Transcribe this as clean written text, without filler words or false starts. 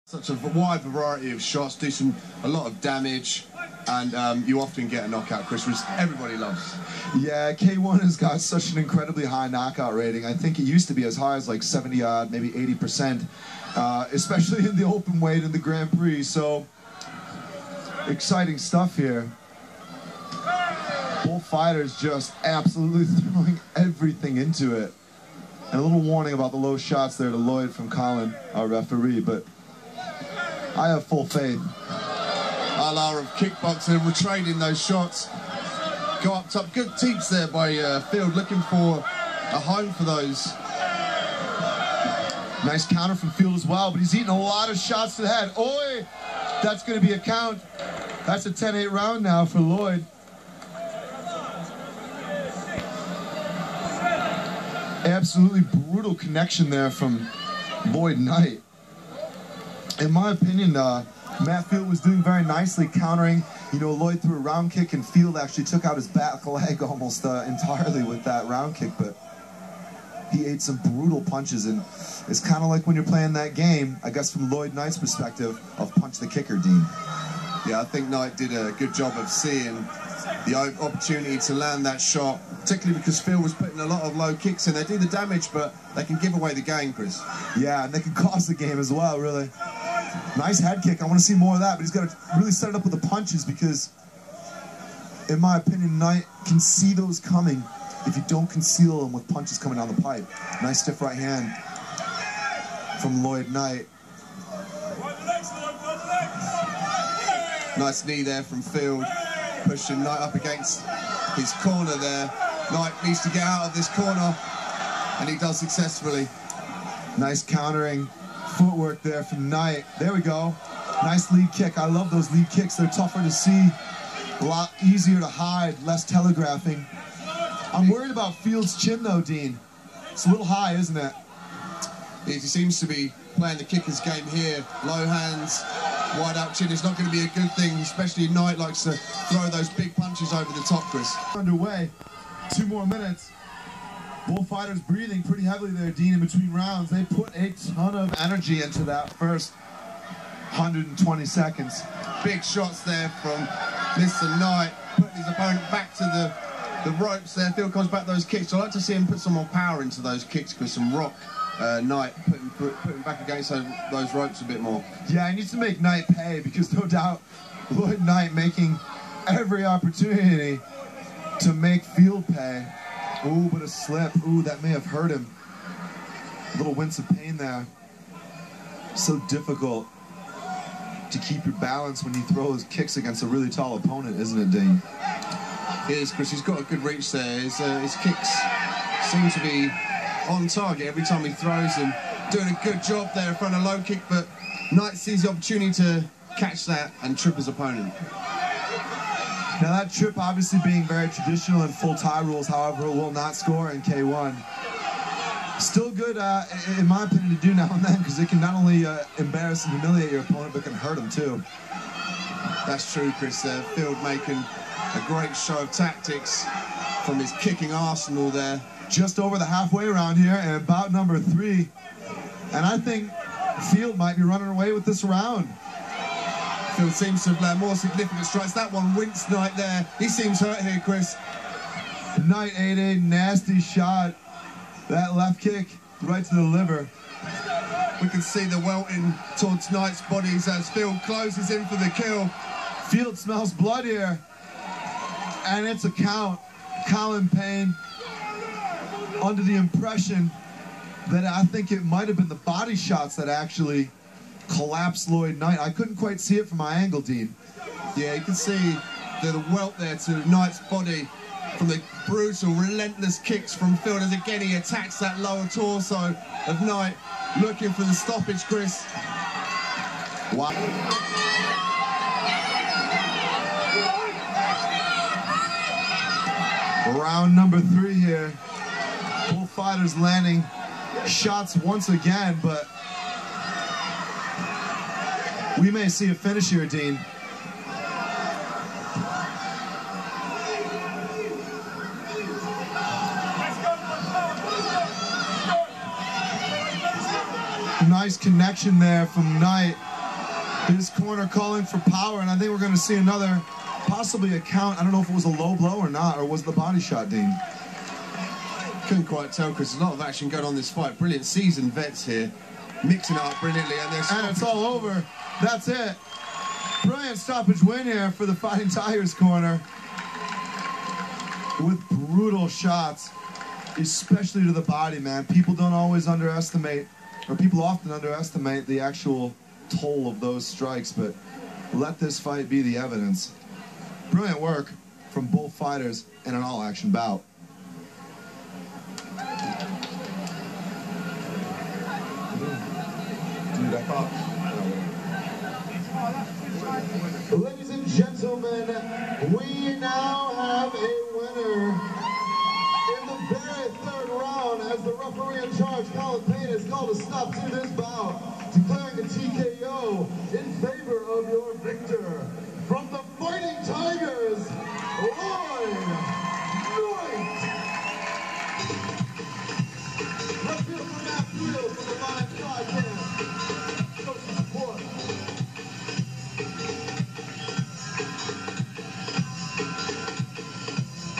Such a wide variety of shots, do a lot of damage, and you often get a knockout, Chris, which everybody loves. Yeah, K1 has got such an incredibly high knockout rating. I think it used to be as high as like 70-odd, maybe 80%, especially in the open weight in the Grand Prix. So, exciting stuff here. Both fighters just absolutely throwing everything into it. And a little warning about the low shots there to Lloyd from Colin, our referee, but I have full faith. A la of kickboxing, retraining those shots. Go up top. Good teeps there by Field, looking for a home for those. Nice counter from Field as well, but he's eating a lot of shots to the head. Oi! That's going to be a count. That's a 10-8 round now for Lloyd. Absolutely brutal connection there from Lloyd Knight. In my opinion, Matt Field was doing very nicely countering. You know, Lloyd threw a round kick and Field actually took out his back leg almost entirely with that round kick, but he ate some brutal punches, and it's kind of like when you're playing that game, I guess from Lloyd Knight's perspective, of punch the kicker, Dean. Yeah, I think Knight did a good job of seeing the opportunity to land that shot, particularly because Field was putting a lot of low kicks in. They do the damage, but they can give away the game, Chris. Yeah, and they can cost the game as well, really. Nice head kick. I want to see more of that, but he's got to really set it up with the punches because, in my opinion, Knight can see those coming if you don't conceal them with punches coming down the pipe. Nice stiff right hand from Lloyd Knight. Nice knee there from Field, pushing Knight up against his corner there. Knight needs to get out of this corner, and he does successfully. Nice countering footwork there from Knight. There we go. Nice lead kick. I love those lead kicks. They're tougher to see, a lot easier to hide, less telegraphing. I'm worried about Field's chin though, Dean. It's a little high, isn't it? He seems to be playing the kicker's game here. Low hands, wide out chin is not going to be a good thing, especially Knight likes to throw those big punches over the top, Chris. Underway. 2 more minutes. Both fighters breathing pretty heavily there, Dean, in between rounds. They put a ton of energy into that first 120 seconds. Big shots there from Mr. Knight, putting his opponent back to the ropes there. Field comes back those kicks. I'd like to see him put some more power into those kicks with some rock. Knight putting back against those ropes a bit more. Yeah, he needs to make Knight pay because no doubt Lloyd Knight making every opportunity to make Field pay. Ooh, but a slip. Ooh, that may have hurt him. A little wince of pain there. So difficult to keep your balance when you throw his kicks against a really tall opponent, isn't it, Dean? It is, Chris. He's got a good reach there. His kicks seem to be on target every time he throws them. Doing a good job there in front of low kick, but Knight sees the opportunity to catch that and trip his opponent. Now that trip obviously being very traditional in full tie rules, however, it will not score in K1. Still good, in my opinion, to do now and then because it can not only embarrass and humiliate your opponent, but can hurt him too. That's true, Chris. Field making a great show of tactics from his kicking arsenal there. Just over the halfway round here and about number 3. And I think Field might be running away with this round. Field seems to have landed more significant strikes. That one winced Knight there. He seems hurt here, Chris. Knight ate a nasty shot. That left kick right to the liver. We can see the welting towards Knight's bodies as Field closes in for the kill. Field smells blood here. And it's a count. Colin Payne under the impression that I think it might have been the body shots that actually collapsed Lloyd Knight. I couldn't quite see it from my angle, Dean. Yeah, you can see the welt there to Knight's body from the brutal, relentless kicks from Field as again he attacks that lower torso of Knight, looking for the stoppage, Chris. Wow. Round number 3 here. Both fighters landing shots once again, but we may see a finish here, Dean. Nice connection there from Knight. His corner calling for power, and I think we're going to see another, possibly a count. I don't know if it was a low blow or not, or was the body shot, Dean? Couldn't quite tell because there's a lot of action going on in this fight. Brilliant seasoned vets here, mixing it up brilliantly, and it's all over. That's it. Brilliant stoppage win here for the Fighting Tigers corner, with brutal shots, especially to the body, man. People don't always underestimate, or people often underestimate the actual toll of those strikes, but let this fight be the evidence. Brilliant work from both fighters in an all-action bout. Dude, I thought... Ladies and gentlemen, we now have a winner in the very third round as the referee in charge, commentators, called a stop to this